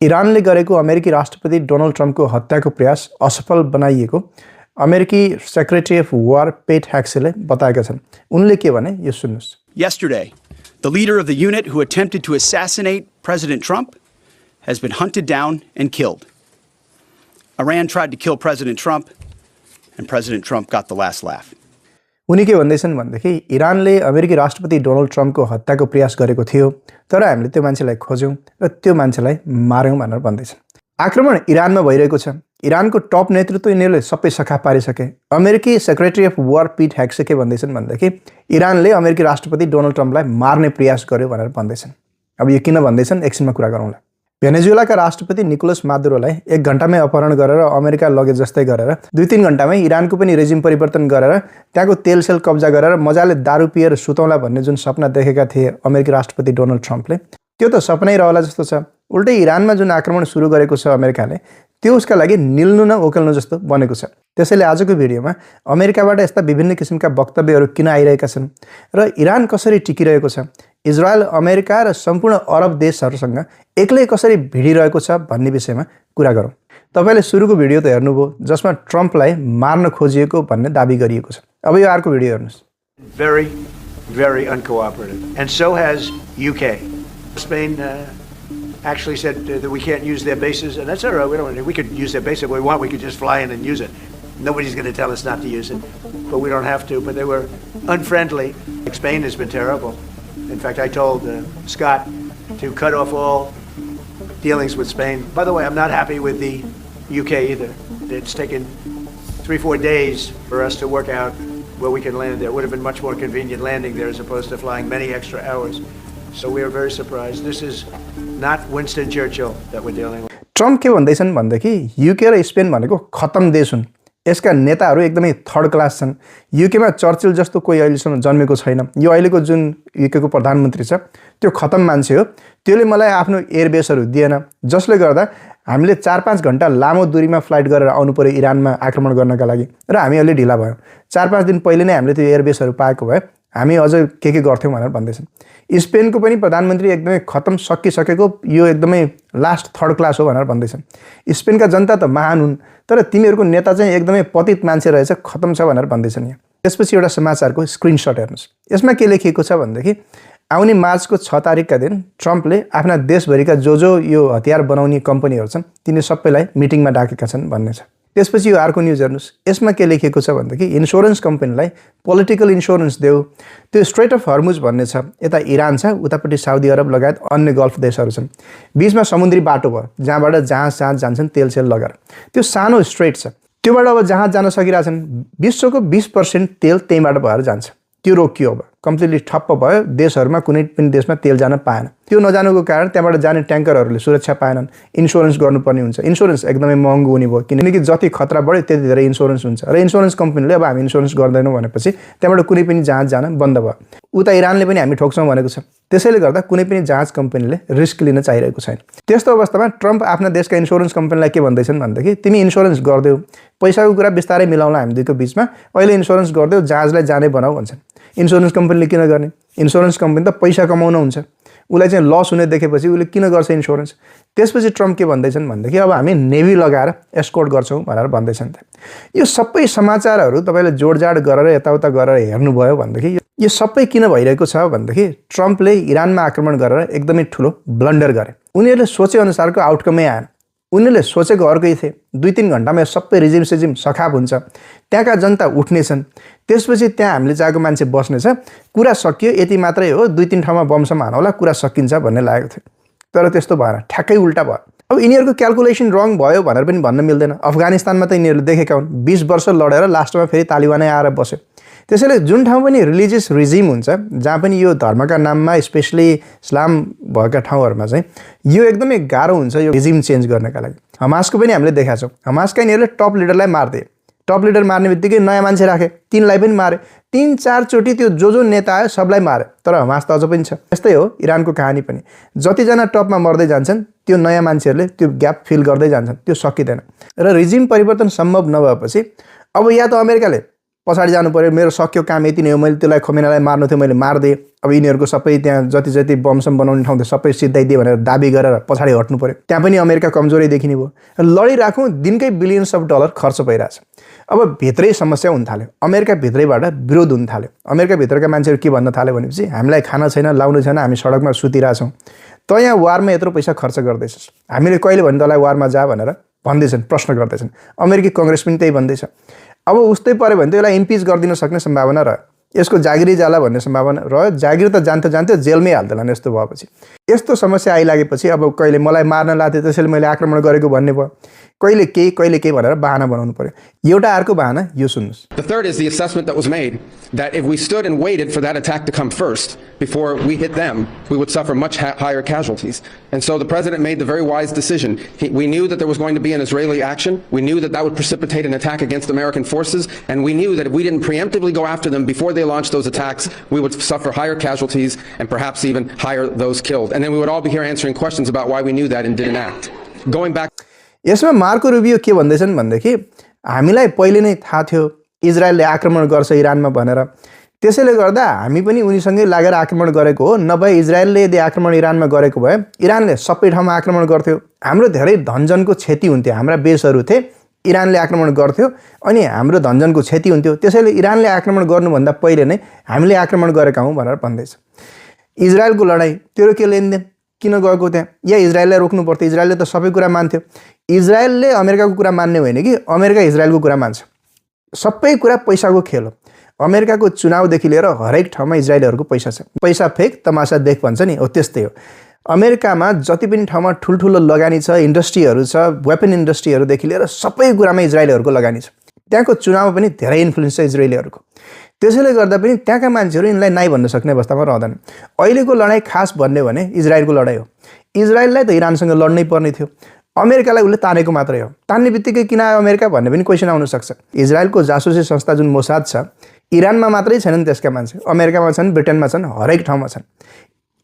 इरानले गरेको अमेरिकी राष्ट्रपति डोनाल्ड ट्रम्पको हत्याको प्रयास असफल बनाइएको अमेरिकी सेक्रेटरी अफ वार पेट हेक्सेले बताएका छन्। उनले के भने यो सुन्नुस्। Yesterday, the leader of the unit who attempted to assassinate President Trump has been hunted down and killed. Iran tried to kill President Trump, and President Trump got the last laugh. उनी के भन्दैछन् भनेदेखि इरानले अमेरिकी राष्ट्रपति Donald ट्रम्पको हत्याको प्रयास गरेको थियो, तर हामीले त्यो मान्छेलाई खोज्यौं र त्यो मान्छेलाई मार्यौं भनेर भन्दैछन्। आक्रमण इरानमा भइरहेको छ। इरानको टप नेतृत्व यिनीहरूले सबै सखा पारिसके। अमेरिकी सेक्रेटरी अफ वार पीट हेक्से के भन्दैछन् भनेदेखि इरानले अमेरिकी राष्ट्रपति डोनाल्ड ट्रम्पलाई मार्ने प्रयास गर्यो भनेर भन्दैछन्। अब यो किन भन्दैछन् एकछिनमा कुरा गरौँला। भेनेजुएलाका राष्ट्रपति निकोलस मादुरोलाई 1 घण्टामै अपहरण गरेर अमेरिका लगे जस्तै गरेर 2-3 घण्टामै इरानको पनि रेजिम परिवर्तन गरेर त्यहाँको तेलसेल कब्जा गरेर मजाले दारू पिएर सुतौँला भन्ने जुन सपना देखेका थिए अमेरिकी राष्ट्रपति डोनाल्ड ट्रम्पले, त्यो त सपनै रहला जस्तो छ। उल्टै इरानमा जुन आक्रमण सुरु गरेको छ अमेरिकाले, त्यो उसका लागि निल्नु न ओकेल्नु जस्तो बनेको छ। त्यसैले आजको भिडियोमा अमेरिकाबाट यस्ता विभिन्न किसिमका वक्तव्यहरू किन आइरहेका छन् र इरान कसरी टिकिरहेको छ, इजरायल, अमेरिका र सम्पूर्ण अरब देशहरूसँग एक्लै कसरी भिडिरहेको छ भन्ने विषयमा कुरा गरौँ। तपाईले सुरुको भिडियो त हेर्नुभयो जसमा ट्रम्पलाई मार्न खोजिएको भन्ने दाबी गरिएको छ। अब यो अर्को भिडियो हेर्नुस्। Very uncooperative, and so has UK. Spain actually said that we can't use their bases, and that's all right. We could use their base if we want. We could just fly in and use it. Nobody's going to tell us not to use it, but we don't have to. But they were unfriendly. Spain has been terrible. In fact, I told Scott to cut off all dealings with Spain. By the way, I'm not happy with the UK either. It's taken 3-4 days for us to work out where we can land there. It would have been much more convenient landing there as opposed to flying many extra hours. So we are very surprised. This is not Winston Churchill that we're dealing with. Trump के भन्दैछन् भन्दाखेरि UK र Spain भनेको खतम देश हुन्। यसका नेताहरू एकदमै थर्ड क्लास छन्। युकेमा चर्चिल जस्तो कोही अहिलेसम्म जन्मेको छैन। यो अहिलेको जुन युकेको प्रधानमन्त्री छ त्यो खतम मान्छे हो। त्यसले मलाई आफ्नो एयरबेसहरू दिएन, जसले गर्दा हामीले 4-5 घण्टा लामो दूरीमा फ्लाइट गरेर आउनु पर्यो इरानमा आक्रमण गर्नका लागि र हामी अलि ढिला भयौँ। 4-5 दिन पहिले नै हामीले त्यो एयरबेसहरू पाएको भए हामी अझ के गर्थ्यौँ भनेर भन्दैछन्। स्पेनको पनि प्रधानमन्त्री एकदमै खतम सकिसकेको, यो एकदमै लास्ट थर्ड क्लास हो भनेर भन्दैछन्। स्पेनका जनता त महान हुन्, तर तिमीहरूको नेता चाहिँ एकदमै पतित मान्छे रहेछ, खतम छ भनेर भन्दैछन् यहाँ। त्यसपछि एउटा समाचारको स्क्रिनशट हेर्नुस्। यसमा के लेखिएको छ भनेदेखि आउने मार्चको 6 तारिकका दिन ट्रम्पले आफ्ना देशभरिका जो यो हतियार बनाउने कम्पनीहरू छन् तिनी सबैलाई मिटिङमा डाकेका छन् भन्ने छ। त्यसपछि यो अर्को न्युज हेर्नुस्। यसमा के लेखिएको छ भनेदेखि इन्स्योरेन्स कम्पनीलाई पोलिटिकल इन्स्योरेन्स देऊ। त्यो स्ट्रेट अफ हर्मुज भन्ने छ, यता इरान छ, उतापट्टि साउदी अरब लगायत अन्य गल्फ देशहरू छन्। बीचमा समुद्री बाटो भयो जहाँबाट जहाज जान्छन् तेलसेल लगेर। त्यो सानो स्ट्रेट छ, त्योबाट अब जहाज जान सकिरहेछन्। विश्वको 20% तेल त्यहीँबाट भएर जान्छ। त्यो रोकियो, अब कम्प्लिटली ठप्प भयो। देशहरूमा कुनै पनि देशमा तेल जान पाएन। त्यो नजानुको कारण त्यहाँबाट जाने ट्याङ्करहरूले सुरक्षा पाएनन्। इन्स्योरेन्स गर्नुपर्ने हुन्छ। इन्स्योरेन्स एकदमै महँगो हुने भयो, किनकि जति खतरा बढ्यो त्यति धेरै इन्स्योरेन्स हुन्छ र इन्स्योरेन्स कम्पनीले अब हामी इन्स्योरेन्स गर्दैनौँ भनेपछि त्यहाँबाट कुनै पनि जहाज जान बन्द भयो। उता इरानले पनि हामी ठोक्छौँ भनेको छ। त्यसैले गर्दा कुनै पनि जहाज कम्पनीले रिस्क लिन चाहिरहेको छैन। त्यस्तो अवस्थामा ट्रम्प आफ्ना देशका इन्स्योरेन्स कम्पनीलाई के भन्दैछन् भनेदेखि तिमी इन्स्योरेन्स गरिदेऊ, पैसाको कुरा बिस्तारै मिलाउला हामी दुईको बिचमा, अहिले इन्स्योरेन्स गरिदेऊ, जहाजलाई जानै बनाऊ भन्छन्। इन्स्योरेन्स कम्पनीले किन गर्ने? इन्स्योरेन्स कम्पनी त पैसा कमाउन हुन्छ। उसलाई चाहिँ लस हुने देखेपछि उसले किन गर्छ इन्स्योरेन्स? त्यसपछि ट्रम्प के भन्दैछन् भनेदेखि अब हामी नेभी लगाएर एस्कोर्ट गर्छौँ भनेर भन्दैछन्। यो सबै समाचारहरू तपाईँले जोडजाड गरेर यताउता गरेर हेर्नुभयो भनेदेखि यो सबै किन भइरहेको छ भनेदेखि ट्रम्पले इरानमा आक्रमण गरेर एकदमै ठुलो ब्लन्डर गरे। उनीहरूले सोचे अनुसारको आउटकमै आएन। उनीहरूले सोचेको अर्कै थिए। 2-3 घण्टामा सबै रिजिम सखाप हुन्छ, त्यहाँका जनता उठ्नेछन्, त्यसपछि त्यहाँ हामीले चाहेको मान्छे बस्नेछ, कुरा सकियो, यति मात्रै हो, 2-3 ठाउँमा बमसम्म हानौला, कुरा सकिन्छ भन्ने लागेको थियो। तर त्यस्तो भएन, ठ्याक्कै उल्टा भयो। अब यिनीहरूको क्यालकुलेसन रङ भयो भनेर पनि भन्न मिल्दैन। अफगानिस्तानमा त यिनीहरूले देखेका हुन्, 20 वर्ष लडेर लास्टमा फेरि तालिबानै आएर बस्यो। त्यसैले जुन ठाउँ पनि रिलिजियस रिजिम हुन्छ, जहाँ पनि यो धर्मका नाममा स्पेसली इस्लाम भएका ठाउँहरूमा चाहिँ यो एकदमै गाह्रो हुन्छ यो रिजिम चेन्ज गर्नका लागि। हमासको पनि हामीले देखाएको छौँ। हमासका यिनीहरूले टप लिडरलाई मार्दे। टप लिडर मार्ने बित्तिकै नयाँ मान्छे राखे, तिनलाई पनि मारे। 3-4 चोटि त्यो जो नेता आयो सबलाई मारे, तर हमास त अझ पनि छ। त्यस्तै हो इरानको कहानी पनि। जतिजना टपमा मर्दै जान्छन् त्यो नयाँ मान्छेहरूले त्यो ग्याप फिल गर्दै जान्छन्, त्यो सकिँदैन। र रिजिम परिवर्तन सम्भव नभएपछि अब या त अमेरिकाले पछाडि जानु पर्यो, मेरो सक्यो काम यति नै हो, मैले त्यसलाई खमेनालाई मार्नु थियो, मैले मारिदिएँ, अब यिनीहरूको सबै त्यहाँ जति जति बमसम बनाउने ठाउँ थियो सबै सिद्धाइदिए भनेर दाबी गरेर पछाडि हट्नु पर्यो। त्यहाँ पनि अमेरिका कमजोरै देखिने भयो। लडिराखौँ, दिनकै बिलियन्स अफ डलर खर्च भइरहेछ। अब भित्रै समस्या हुन थाल्यो, अमेरिका भित्रैबाट विरोध हुन थाल्यो। अमेरिका भित्रका मान्छेहरू के भन्न थाल्यो भनेपछि हामीलाई खाना छैन, लाउनु छैन, हामी सडकमा सुतिरहेछौँ, त यहाँ वारमा यत्रो पैसा खर्च गर्दैछस्, हामीले कहिले भने तँलाई वारमा जा भनेर भन्दैछन्, प्रश्न गर्दैछन्। अमेरिकी कङ्ग्रेस पनि त्यही भन्दैछ। अब उस्तै पऱ्यो भने त यसलाई इम्पिच गरिदिन सक्ने सम्भावना रह्यो, यसको जागिरै जाला भन्ने सम्भावना रह्यो। जागिर त जान्थ्यो जेलमै हाल्देलान् यस्तो भएपछि। यस्तो समस्या आइलागेपछि अब कहिले मलाई मार्न लाग्थ्यो त्यसैले मैले आक्रमण गरेको भन्ने भयो, कहिले केही भनेर बहाना बनाउनु पर्यो। एउटा अर्को बहाना यो सुन्नुहोस्। The third is the assessment that was made that if we stood and waited for that attack to come first before we hit them, we would suffer much higher casualties. And so the president made the very wise decision. We knew that there was going to be an Israeli action. We knew that that would precipitate an attack against American forces. And we knew that if we didn't preemptively go after them before they launched those attacks, we would suffer higher casualties and perhaps even higher those killed. And then we would all be here answering questions about why we knew that and didn't act. Going back. यसमा Marco Rubio के भन्दैछन् भनेदेखि हामीलाई पहिले नै थाहा थियो इजरायलले आक्रमण गर्छ इरानमा भनेर, त्यसैले गर्दा हामी पनि उनीसँगै लागेर आक्रमण गरेको हो। नभए इजरायलले यदि आक्रमण इरानमा गरेको भए इरानले सबै ठाउँमा आक्रमण गर्थ्यो, हाम्रो धेरै धनजनको क्षति हुन्थ्यो, हाम्रा बेसहरू थिए, इरानले आक्रमण गर्थ्यो अनि हाम्रो धनजनको क्षति हुन्थ्यो, त्यसैले इरानले आक्रमण गर्नुभन्दा पहिले नै हामीले आक्रमण गरेका हौँ भनेर भन्दैछ। इजरायलको लडाइँ तेरो के लेनदेन, किन गएको त्यहाँ, या इजरायललाई रोक्नु पर्थ्यो, इजरायलले त सबै कुरा मान्थ्यो। इजरायलले अमेरिकाको कुरा मान्ने होइन कि अमेरिका इजरायलको कुरा मान्छ, सबै कुरा पैसाको खेल हो। अमेरिकाको चुनावदेखि लिएर हरेक ठाउँमा इजरायलीहरूको पैसा छ, पैसा फेक तमासा देख भन्छ नि, हो त्यस्तै हो। अमेरिकामा जति पनि ठाउँमा ठुल्ठुलो लगानी छ, इन्डस्ट्रीहरू छ, वेपन इन्डस्ट्रीहरूदेखि लिएर सबै कुरामा इजरायलीहरूको लगानी छ। त्यहाँको चुनावमा पनि धेरै इन्फ्लुएन्स छ इजरायलीहरूको, त्यसैले गर्दा पनि त्यहाँका मान्छेहरू यिनलाई नाइ भन्न सक्ने अवस्थामा रहँदैन। अहिलेको लडाइँ खास भन्ने भने इजरायलको लडाइँ हो। इजरायललाई त इरानसँग लड्नै पर्ने थियो, अमेरिकालाई उसले तानेको मात्रै हो। तान्ने बित्तिकै किन आयो अमेरिका भन्ने पनि क्वेसन आउन सक्छ। इजरायलको जासुसी संस्था जुन मोसाद छ, इरानमा मात्रै छैनन् त्यसका मान्छे, अमेरिकामा छन्, ब्रिटेनमा छन्, हरेक ठाउँमा छन्।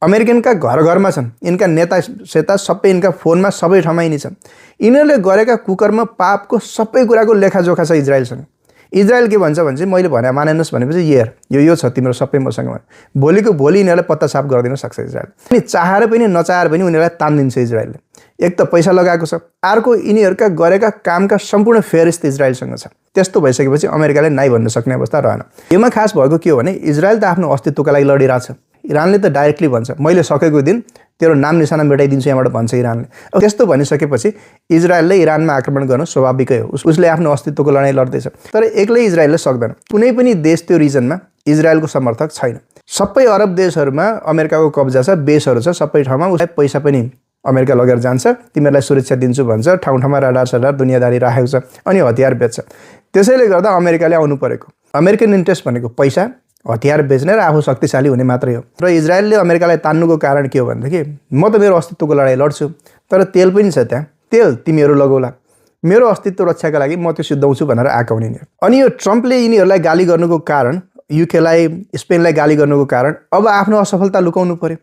अमेरिकनका घर घरमा छन्, यिनका नेता सेता सबै यिनका फोनमा सबै ठाउँमा यिनी छन्। यिनीहरूले गरेका कुकर्म पापको सबै कुराको लेखाजोखा छ इजरायलसँग। इजरायल के भन्छ भने चाहिँ मैले भने मानेनस् भनेपछि यो छ तिम्रो सबै मसँग भने भोलिको भोलि यिनीहरूलाई पत्ता साफ गरिदिन सक्छ इजरायल। अनि चाहेर पनि नचाहेर पनि उनीहरूलाई तान्दिन्छ इजरायलले। एक त पैसा लगाएको छ, अर्को यिनीहरूका गरेका कामका सम्पूर्ण फेरिस्त इजरायलसँग छ। त्यस्तो भइसकेपछि अमेरिकाले नाइ भन्न सक्ने अवस्था रहेन। यसमा खास भएको के हो भने इजरायल त आफ्नो अस्तित्वका लागि लडिरहेछ। इरानले त डाइरेक्टली भन्छ मैले सकेको दिन तेरो नाम निशाना मेटाइदिन्छु यहाँबाट भन्छ इरानले। अब त्यस्तो भनिसकेपछि इजरायलले इरानमा आक्रमण गर्नु स्वाभाविकै हो, उसले आफ्नो अस्तित्वको लडाइँ लड्दैछ। तर एक्लै इजरायलले सक्दैन, कुनै पनि देश त्यो रिजनमा इजरायलको समर्थक छैन। सबै अरब देशहरूमा अमेरिकाको कब्जा छ, बेसहरू छ, सबै ठाउँमा उसलाई पैसा पनि अमेरिका लगेर जान्छ, तिमीहरूलाई सुरक्षा दिन्छु भन्छ, ठाउँ ठाउँमा राडार सडार दुनियाँदारी राखेको छ अनि हतियार बेच्छ। त्यसैले गर्दा अमेरिकाले आउनु परेको। अमेरिकन इन्ट्रेस्ट भनेको पैसा, हतियार बेच्ने र आफू शक्तिशाली हुने मात्रै हो। र इजरायलले अमेरिकालाई तान्नुको कारण के हो भनेदेखि म त मेरो अस्तित्वको लडाइँ लड्छु, तर तेल पनि छ त्यहाँ, तेल तिमीहरू लगाउला, मेरो अस्तित्व रक्षाका लागि म त्यो सिद्धाउँछु भनेर आएका हुन् यिनीहरू। अनि यो ट्रम्पले यिनीहरूलाई गाली गर्नुको कारण, युकेलाई स्पेनलाई गाली गर्नुको कारण अब आफ्नो असफलता लुकाउनु पर्यो।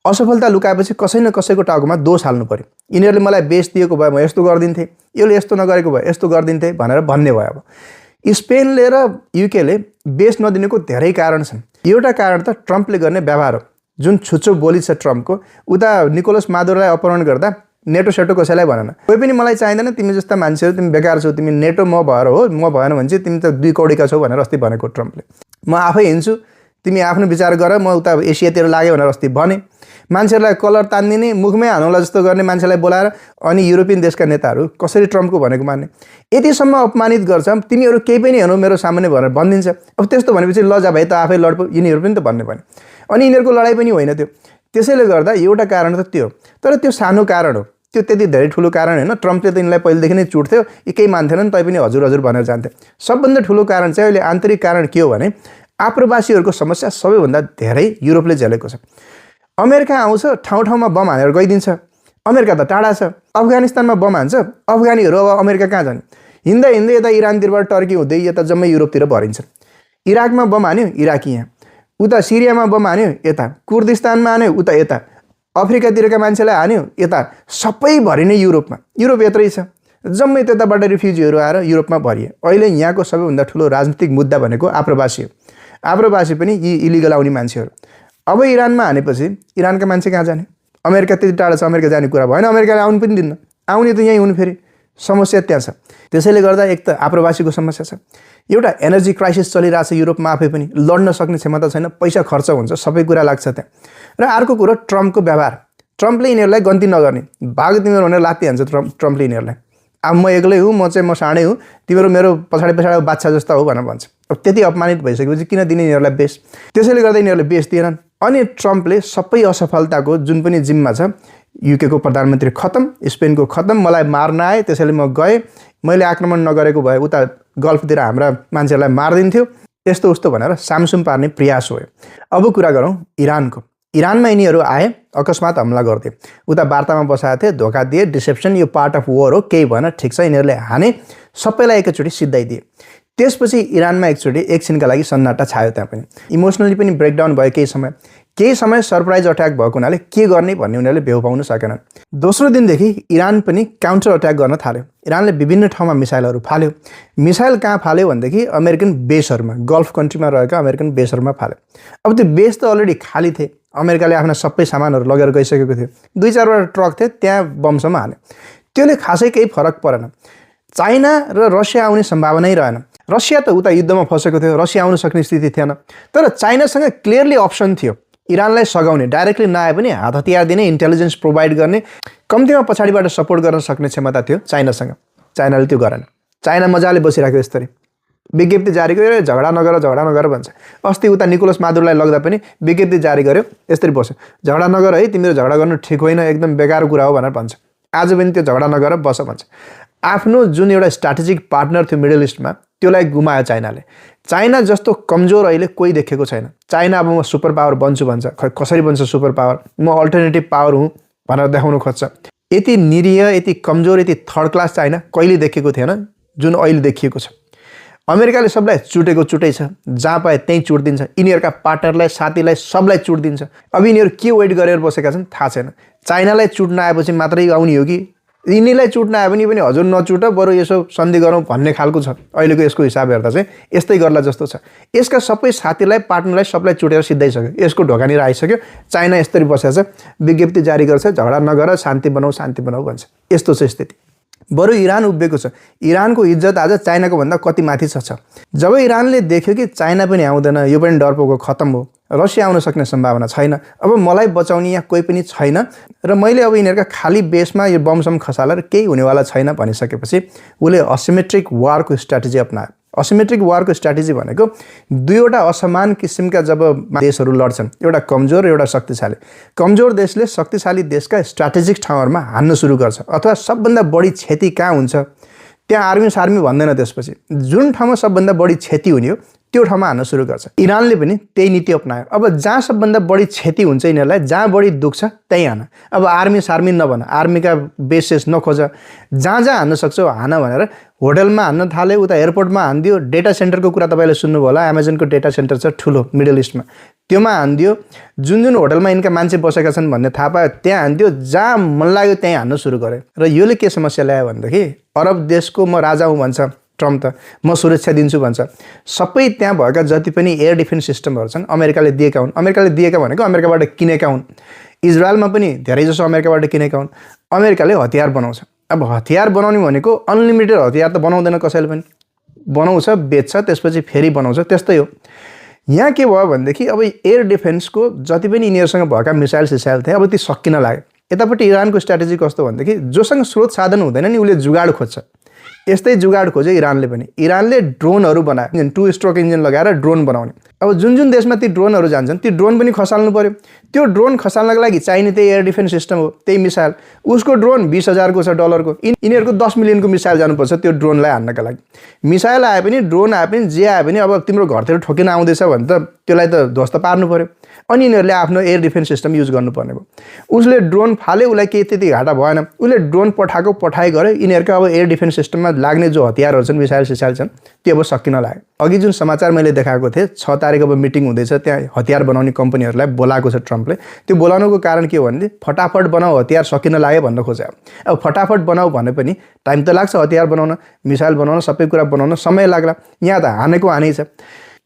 असफलता लुकाएपछि कसै न कसैको टाउकोमा दोष हाल्नु पर्यो। यिनीहरूले मलाई बेस दिएको भए म यस्तो गरिदिन्थेँ, यसले यस्तो नगरेको भए यस्तो गरिदिन्थेँ भनेर भन्ने भयो। अब स्पेनले र युकेले बेस नदिनुको धेरै कारण छन्। एउटा कारण त ट्रम्पले गर्ने व्यवहार हो, जुन छुच्चो बोली छ ट्रम्पको। उता निकोलस मादुरोलाई अपहरण गर्दा नेटो सेटो कसैलाई भनेन, कोही पनि मलाई चाहिँदैन, तिमी जस्ता मान्छेहरू तिमी बेकार छौ, तिमी नेटो म भएर हो, म भएन भने चाहिँ तिमी त 2 कौडीका छौ भनेर अस्ति भनेको ट्रम्पले। म आफै हिँड्छु, तिमी आफ्नो विचार गर, म उता एसियातिर लाग्यो भनेर अस्ति भने। मान्छेहरूलाई कलर तान्दिने, मुखमै हानौला जस्तो गर्ने मान्छेलाई बोलाएर अनि युरोपियन देशका नेताहरू कसरी ट्रम्पको भनेको मान्ने। यतिसम्म अपमानित गर्छ, तिमीहरू केही पनि हेर्नु मेरो सामान्य भनेर भनिदिन्छ। अब त्यस्तो भनेपछि ल जा भाइ त आफै लड्पो, यिनीहरू पनि त भन्ने भने। अनि यिनीहरूको लडाइँ पनि होइन त्यो। त्यसैले गर्दा एउटा कारण त त्यो, तर त्यो सानो कारण हो, त्यो त्यति धेरै ठुलो कारण होइन। ट्रम्पले त यिनलाई पहिलेदेखि नै चुट्थ्यो, यी केही मान्थेनन्, तै पनि हजुर हजुर भनेर जान्थे। सबभन्दा ठुलो कारण चाहिँ अहिले आन्तरिक कारण के हो भने आप्रवासीहरूको समस्या सबैभन्दा धेरै युरोपले झेलेको छ। अमेरिका आउँछ, ठाउँ ठाउँमा बम हानेर गइदिन्छ। अमेरिका त टाढा छ, अफगानिस्तानमा बम हान्छ, अफगानीहरू अब अमेरिका कहाँ जाने? हिँड्दै हिँड्दै यता इरानतिरबाट टर्की हुँदै यता जम्मै युरोपतिर भरिन्छ। इराकमा बम हान्यो, इराकी यहाँ, उता सिरियामा बम हान्यो, यता कुर्दिस्तानमा हान्यो, उता यता अफ्रिकातिरका मान्छेलाई हान्यो, यता सबैभरि नै युरोपमा। युरोप यत्रै छ जम्मै त्यताबाट रिफ्युजीहरू आएर युरोपमा भरिए। अहिले यहाँको सबैभन्दा ठुलो राजनीतिक मुद्दा भनेको आप्रवासी हो। आप्रवासी पनि यी इलिगल आउने मान्छेहरू। अब इरानमा हानेपछि इरानका मान्छे कहाँ जाने? अमेरिका त्यति टाढा छ, अमेरिका जाने कुरा भएन। अमेरिकाले आउनु पनि दिन्न, आउने त यहीँ हुनु। फेरि समस्या त्यहाँ छ। त्यसैले गर्दा एक त आप्रवासीको समस्या छ, एउटा एनर्जी क्राइसिस चलिरहेछ युरोपमा, आफै पनि लड्न सक्ने क्षमता छैन, पैसा खर्च हुन्छ, सबै कुरा लाग्छ त्यहाँ। र अर्को कुरो ट्रम्पको व्यवहार। ट्रम्पले यिनीहरूलाई गन्ती नगर्ने, भाग तिमीहरू भनेर लात्ती हान्छ ट्रम्पले यिनीहरूलाई। अब म एक्लै हुँ, म सानै हुँ, तिमीहरू मेरो पछाडि बाच्छा जस्ता हो भनेर भन्छ। अब त्यति अपमानित भइसकेपछि किन दिने यिनीहरूलाई बेस? त्यसैले गर्दा यिनीहरूले बेस दिएनन्। अनि ट्रम्पले सबै असफलताको जुन पनि जिम्मा छ, युकेको प्रधानमन्त्री खतम, स्पेनको खतम, मलाई मार्न आए त्यसैले म गएँ, मैले आक्रमण नगरेको भए उता गल्फतिर हाम्रा मान्छेहरूलाई मारिदिन्थ्यो, यस्तो उस्तो भनेर सामसुम पार्ने प्रयास हो। अब कुरा गरौँ इरानको। इरानमा यिनीहरू आए, अकस्मात हमला गर्थे, उता वार्तामा बसाएको थिए, धोका दिए, डिसेप्सन, यो पार्ट अफ वोर हो, केही भएन, ठिक छ, यिनीहरूले हाने, सबैलाई एकैचोटि सिद्धाइदिए। त्यसपछि इरानमा एकचोटि एकछिनका लागि सन्नाटा छायो। त्यहाँ पनि इमोसनली पनि ब्रेकडाउन भयो। केही समय सरप्राइज अट्याक भएको हुनाले के गर्ने भन्ने उनीहरूले भेउ पाउन सकेनन्। दोस्रो दिनदेखि इरान पनि काउन्टर अट्याक गर्न थाल्यो। इरानले विभिन्न ठाउँमा मिसाइलहरू फाल्यो। मिसाइल कहाँ फाल्यो भनेदेखि अमेरिकन बेसहरूमा, गल्फ कन्ट्रीमा रहेका अमेरिकन बेसहरूमा फाल्यो। अब त्यो बेस त अलरेडी खाली थिए, अमेरिकाले आफ्ना सबै सामानहरू लगेर गइसकेको थियो, 2-4वटा ट्रक थिए, त्यहाँ बमसम्म हाल्यो। त्यसले खासै केही फरक परेन। चाइना र रसिया आउने सम्भावनै रहेन। रसिया त उता युद्धमा फसेको थियो, रसिया आउन सक्ने स्थिति थिएन। तर चाइनासँग क्लियरली अप्सन थियो इरानलाई सघाउने, डाइरेक्टली नआए पनि हात हतियार दिने, इन्टेलिजेन्स प्रोभाइड गर्ने, कम्तीमा पछाडिबाट सपोर्ट गर्न सक्ने क्षमता थियो चाइनासँग। चाइनाले त्यो गरेन। चाइना मजाले बसिराख्यो यसरी, विज्ञप्ति जारी गर्यो, झगडा नगर भन्छ। अस्ति उता निकोलस मादुरलाई लग्दा पनि विज्ञप्ति जारी गर्यो, यसरी बस्यो, झगडा नगर है, तिमीहरू झगडा गर्नु ठिक होइन, एकदम बेकार कुरा हो भनेर भन्छ। आज पनि त्यो झगडा नगर बस भन्छ। आफ्नो जुन एउटा स्ट्राटेजिक पार्टनर थियो मिडल इस्टमा, त्यसलाई गुमायो चाइनाले। चाइना जस्तो कमजोर अहिले कोही देखेको छैन। चाइना अब म सुपर पावर बन्छु भन्छ, खै कसरी बन्छ सुपर पावर, म अल्टरनेटिभ पावर हुँ भनेर देखाउनु खोज्छ। यति निरीह, यति कमजोर, यति थर्ड क्लास चाइना कहिले देखेको थिएन जुन अहिले देखिएको छ। अमेरिकाले सबलाई चुटेको चुटै छ, जहाँ पाए त्यहीँ चुट दिन्छ, यिनीहरूका पार्टनरलाई, साथीलाई, सबलाई चुट दिन्छ। अब यिनीहरू के वेट गरेर बसेका छन् थाहा छैन। चाइनालाई चुट नआएपछि मात्रै आउने हो कि यिनीलाई चुट नआए पनि हजुर नचुट, बरु यसो सन्धि गरौँ भन्ने खालको छ अहिलेको यसको हिसाब हेर्दा चाहिँ। यस्तै गर्ला जस्तो छ। यसका सबै साथीलाई, पार्टनरलाई सबलाई चुटेर सिद्धाइसक्यो, यसको ढोकानिर आइसक्यो। चाइना यस्तरी बसेको छ, विज्ञप्ति जारी गर्छ, झगडा नगर, शान्ति बनाऊ भन्छ। यस्तो छ स्थिति। बरु इरान उभिएको छ। इरानको इज्जत आज चाइनाको भन्दा कति माथि छ। जब इरानले देख्यो कि चाइना पनि आउँदैन, यो पनि डरपोको खत्म हो, रसिया आउन सक्ने सम्भावना छैन, अब मलाई बचाउने यहाँ कोही पनि छैन र मैले अब यिनीहरूका खाली बेसमा यो बमसम खसालेर केही हुनेवाला छैन भनिसकेपछि उसले असिमेट्रिक वारको स्ट्राटेजी अपनायो। असिमेट्रिक वारको स्ट्राटेजी भनेको दुईवटा असमान किसिमका जब देशहरू लड्छन्, एउटा कमजोर र एउटा शक्तिशाली, कमजोर देशले शक्तिशाली देशका स्ट्राटेजिक ठाउँहरूमा हान्न सुरु गर्छ, अथवा सबभन्दा बढी क्षति कहाँ हुन्छ त्यहाँ आर्मी सार्मी भन्दैन। त्यसपछि जुन ठाउँमा सबभन्दा बढी क्षति हुने हो त्यो ठाउँमा हान्न सुरु गर्छ। इरानले पनि त्यही नीति अपनायो। अब जहाँ सबभन्दा बढी क्षति हुन्छ यिनीहरूलाई, जहाँ बढी दुख्छ त्यही हान। अब आर्मी सार्मी नभन, आर्मीका बेसेस नखोज, जहाँ हान्न सक्छौ हान भनेर होटलमा हान्न थाले, उता एयरपोर्टमा हानिदियो। डेटा सेन्टरको कुरा तपाईँले सुन्नुभयो होला, एमाजोनको डेटा सेन्टर छ ठुलो मिडल इस्टमा, त्योमा हानिदियो। जुन होटलमा यिनका मान्छे बसेका छन् भन्ने थाहा पायो त्यहाँ हानिदियो, जहाँ मन लाग्यो त्यहीँ हान्न सुरु गर्यो। र यसले के समस्या ल्यायो भनेदेखि अरब देशको म राजा हुँ भन्छ ट्रम्प, त म सुरक्षा दिन्छु भन्छ। सबै त्यहाँ भएका जति पनि एयर डिफेन्स सिस्टमहरू छन् अमेरिकाले दिएका हुन्। अमेरिकाले दिएका भनेको अमेरिकाबाट किनेका हुन्। इजरायलमा पनि धेरैजसो अमेरिकाबाट किनेका हुन्। अमेरिकाले हतियार बनाउँछ। अब हतियार बनाउने भनेको अनलिमिटेड हतियार त बनाउँदैन कसैले पनि, बनाउँछ, बेच्छ, त्यसपछि फेरि बनाउँछ, त्यस्तै हो। यहाँ के भयो भनेदेखि अब एयर डिफेन्सको जति पनि यिनीहरूसँग भएका मिसाइल सिसाइल थिए अब ती सकिन लाग्यो। यतापट्टि इरानको स्ट्राटेजी कस्तो भनेदेखि जोसँग स्रोत साधन हुँदैन नि उसले जुगाड खोज्छ। यस्तै जुगाड खोज्यो इरानले पनि। इरानले ड्रोनहरू बनायो, 2 स्ट्रोक इन्जिन लगाएर ड्रोन बनाउने। अब जुन देशमा ती ड्रोनहरू जान्छन् ती ड्रोन पनि खसाल्नु पर्यो। त्यो ड्रोन खसाल्नको लागि चाहिने त्यही एयर डिफेन्स सिस्टम हो, त्यही मिसाइल। उसको ड्रोन 20,000 छ डलरको, यिनीहरूको 10 मिलियनको मिसाइल जानुपर्छ त्यो ड्रोनलाई हान्नका लागि। मिसाइल आए पनि, ड्रोन आए पनि, जे आए पनि अब तिम्रो घरतिर ठोकिन आउँदैछ भने त त्यसलाई त ध्वस्त पार्नु पर्यो। अनि यिनीहरूले आफ्नो एयर डिफेन्स सिस्टम युज गर्नुपर्ने भयो। उसले ड्रोन फाल्यो, उसलाई केही त्यति घाटा भएन, उसले ड्रोन पठाई गऱ्यो। यिनीहरूको अब एयर डिफेन्स सिस्टममा लाग्ने जो हतियारहरू छन् मिसाइल छन् त्यो अब सकिन लाग्यो। अघि जुन समाचार मैले देखाएको थिएँ 6 तारिक अब मिटिङ हुँदैछ, त्यहाँ हतियार बनाउने कम्पनीहरूलाई बोलाएको छ ट्रम्पले। त्यो बोलाउनुको कारण के हो भने फटाफट बनाऊ हतियार सकिन लाग्यो भन्न खोज्यो। अब फटाफट बनाऊ भने पनि टाइम त लाग्छ, हतियार बनाउन, मिसाइल बनाउन, सबै कुरा बनाउन समय लाग्ला। यहाँ त हानेको हानै छ।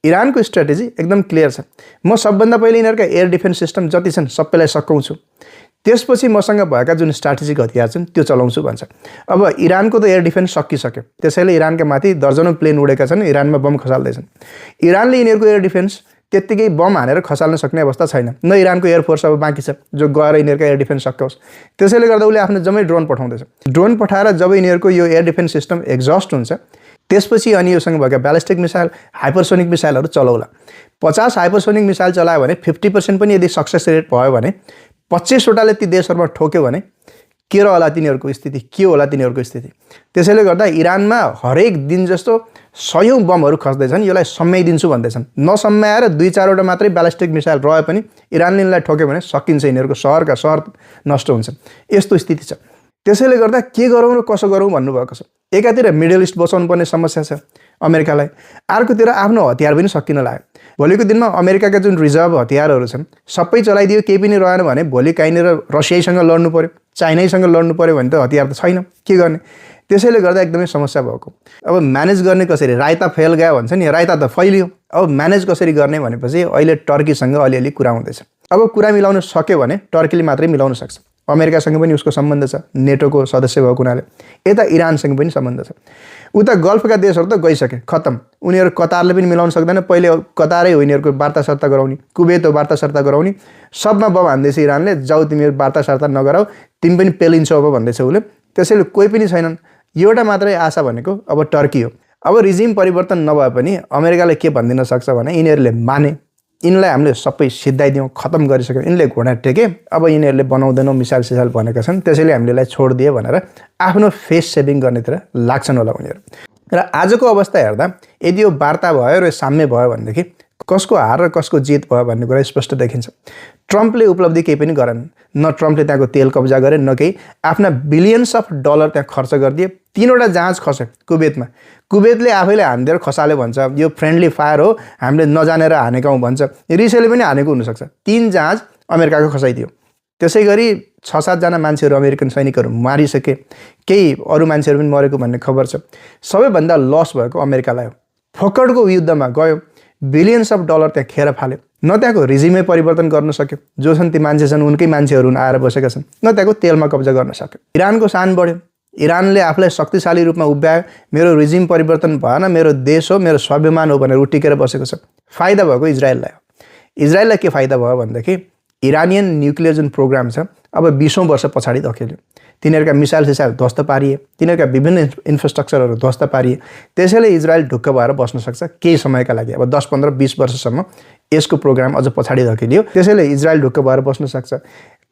इरानको स्ट्र्याटेजी एकदम क्लियर छ, म सबभन्दा पहिले यिनीहरूका एयर डिफेन्स सिस्टम जति छन् सबैलाई सकाउँछु, त्यसपछि मसँग भएका जुन स्ट्र्याटेजिक हतियार छन् त्यो चलाउँछु भन्छ। अब इरानको त एयर डिफेन्स सकिसक्यो, त्यसैले इरानका माथि दर्जनौं प्लेन उडेका छन्, इरानमा बम खसाल्दैछन्। इरानले यिनीहरूको एयर डिफेन्स त्यत्तिकै बम हानेर खसाल्न सक्ने अवस्था छैन, न इरानको एयरफोर्स अब बाँकी छ जो गएर यिनीहरूका एयर डिफेन्स सकाओस्। त्यसैले गर्दा उसले आफ्नो जम्मै ड्रोन पठाउँदैछ। ड्रोन पठाएर जब यिनीहरूको यो एयर डिफेन्स सिस्टम एक्जस्ट हुन्छ त्यसपछि अनि योसँग भएका ब्यालिस्टिक मिसाइल, हाइपरसोनिक मिसाइलहरू चलाउला। 50 हाइपरसोनिक मिसाइल चलायो भने 50% पनि यदि सक्सेस रेट भयो भने 25 वटाले ती देशहरूमा ठोक्यो भने के रहला तिनीहरूको स्थिति, के होला तिनीहरूको स्थिति। त्यसैले गर्दा इरानमा हरेक दिन जस्तो 100औं बमहरू खस्दैछन्, यसलाई सम्माइदिन्छु भन्दैछन्। नसम्माएर 2-4 वटा मात्रै ब्यालिस्टिक मिसाइल रहे पनि इरानले यसलाई ठोक्यो भने सकिन्छ, यिनीहरूको सहरका सहर नष्ट हुन्छन्। यस्तो स्थिति छ। त्यसैले गर्दा के गरौँ र कसो गरौँ भन्नुभएको छ। एकातिर मिडल इस्ट बचाउनु पर्ने समस्या छ अमेरिकालाई, अर्कोतिर आफ्नो हतियार पनि सकिन लाग्यो। भोलिको दिनमा अमेरिकाका जुन रिजर्भ हतियारहरू छन् सबै चलाइदियो, केही पनि रहेन भने भोलि कहीँनिर रसियासँग लड्नु पर्यो, चाइनासँग लड्नु पर्यो भने त हतियार त छैन, के गर्ने। त्यसैले गर्दा एकदमै समस्या भएको। अब म्यानेज गर्ने कसरी, रायता फेल गयो भन्छ नि, रायता त फैलियो। अब म्यानेज कसरी गर्ने भनेपछि अहिले टर्कीसँग अलिअलि कुरा हुँदैछ। अब कुरा मिलाउन सक्यो भने टर्कीले मात्रै मिलाउन सक्छ। अमेरिकासँग पनि उसको सम्बन्ध छ, नेटोको सदस्य भएको हुनाले। यता इरानसँग पनि सम्बन्ध छ। उता गल्फका देशहरू त गइसके, खत्तम। उनीहरू कतारले पनि मिलाउन सक्दैन। पहिले कतारै हो यिनीहरूको वार्ता सर्ता गराउने, कुवेत हो वार्ता सर्ता गराउने। सबमा बम हान्दैछ इरानले, जाऊ तिमीहरू वार्ता सर्ता नगराऊ, तिमी पनि पेलिन्छौ अब भन्दैछ उसले। त्यसैले कोही पनि छैनन्। एउटा मात्रै आशा भनेको अब टर्की हो। अब रिजिम परिवर्तन नभए पनि अमेरिकाले के भनिदिन सक्छ भने यिनीहरूले माने, यिनलाई हामीले सबै सिद्धाइदियौँ, खत्म गरिसक्यौँ, यिनले घोडा टेके, अब यिनीहरूले बनाउँदैनौँ मिसाइल सिसाइल भनेका छन्, त्यसैले हामीले यसलाई छोडिदिए भनेर आफ्नो फेस सेभिङ गर्नेतिर लाग्छन् होला उनीहरू। र आजको अवस्था हेर्दा यदि यो वार्ता भयो र साम्य भयो भनेदेखि कसको हार र कसको जित भयो भन्ने कुरा स्पष्ट देखिन्छ। ट्रम्पले उपलब्धि केही पनि गरेन, न ट्रम्पले त्यहाँको तेल कब्जा गरे, न केही। आफ्ना बिलियन्स अफ डलर त्यहाँ खर्च गरिदिए। 3 वटा जहाज खस्यो कुवेतमा। कुवेतले आफैले हानिदिएर खसाले भन्छ, यो फ्रेन्डली फायर हो, हामीले नजानेर हानेका हौँ भन्छ। रिसले पनि हानेको हुनसक्छ। 3 जहाज अमेरिकाको खसाइदियो। त्यसै गरी 6-7 जना मान्छेहरू अमेरिकन सैनिकहरू मारिसके, केही अरू मान्छेहरू पनि मरेको भन्ने खबर छ। सबैभन्दा लस भएको अमेरिकालाई हो। फोकटको युद्धमा गयो, बिलियन्स अफ डलर त्यहाँ खेर फाल्यो। न त्यहाँको रिजिमै परिवर्तन गर्न सक्यो, जो छन् ती मान्छे छन् उनकै मान्छेहरू आएर बसेका छन्, न त्यहाँको तेलमा कब्जा गर्न सक्यो। इरानको सान बढ्यो। इरानले आफूलाई शक्तिशाली रूपमा उभ्यायो। मेरो रिजिम परिवर्तन भएन, मेरो देश हो, मेरो स्वाभिमान हो भनेर उटिकेर बसेको छ। फाइदा भएको इजरायललाई हो। इजरायललाई के फाइदा भयो भनेदेखि इरानियन न्युक्लियर जुन प्रोग्राम छ अब 20औं वर्ष पछाडि धकेल्यो। तिनीहरूका मिसाइल सिसाइल ध्वस्त पारिए, तिनीहरूका विभिन्न इन्फ्रास्ट्रक्चरहरू ध्वस्त पारिए। त्यसैले इजरायल ढुक्क भएर बस्न सक्छ केही समयका लागि। अब 10, 15, 20 वर्षसम्म यसको प्रोग्राम अझ पछाडि धकेलियो। त्यसैले इजरायल ढुक्क भएर बस्न सक्छ।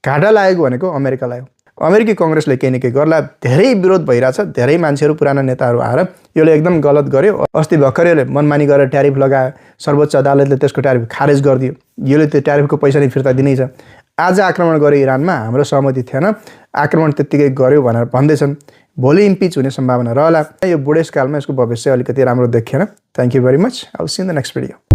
घाटा लागेको भनेको अमेरिकालाई हो। अमेरिकी कांग्रेसले केही न केही गर्ला। धेरै विरोध भइरहेछ। धेरै मान्छेहरू, पुराना नेताहरू आएर यसले एकदम गलत गर्यो। अस्ति भर्खरै यसले मनमानी गरेर ट्यारिफ लगायो। सर्वोच्च अदालतले त्यसको ट्यारिफ खारेज गरिदियो। यसले त्यो ट्यारिफको पैसा नै फिर्ता दिनै छ। आज आक्रमण गर्यो इरानमा, हाम्रो सहमति थिएन, आक्रमण त्यत्तिकै गर्यो भनेर भन्दैछन्। भोलि इम्पिच हुने सम्भावना रहला। यो बुढेसकालमा यसको भविष्य अलिकति राम्रो देखिएन। Thank you very much. I will see in the next video.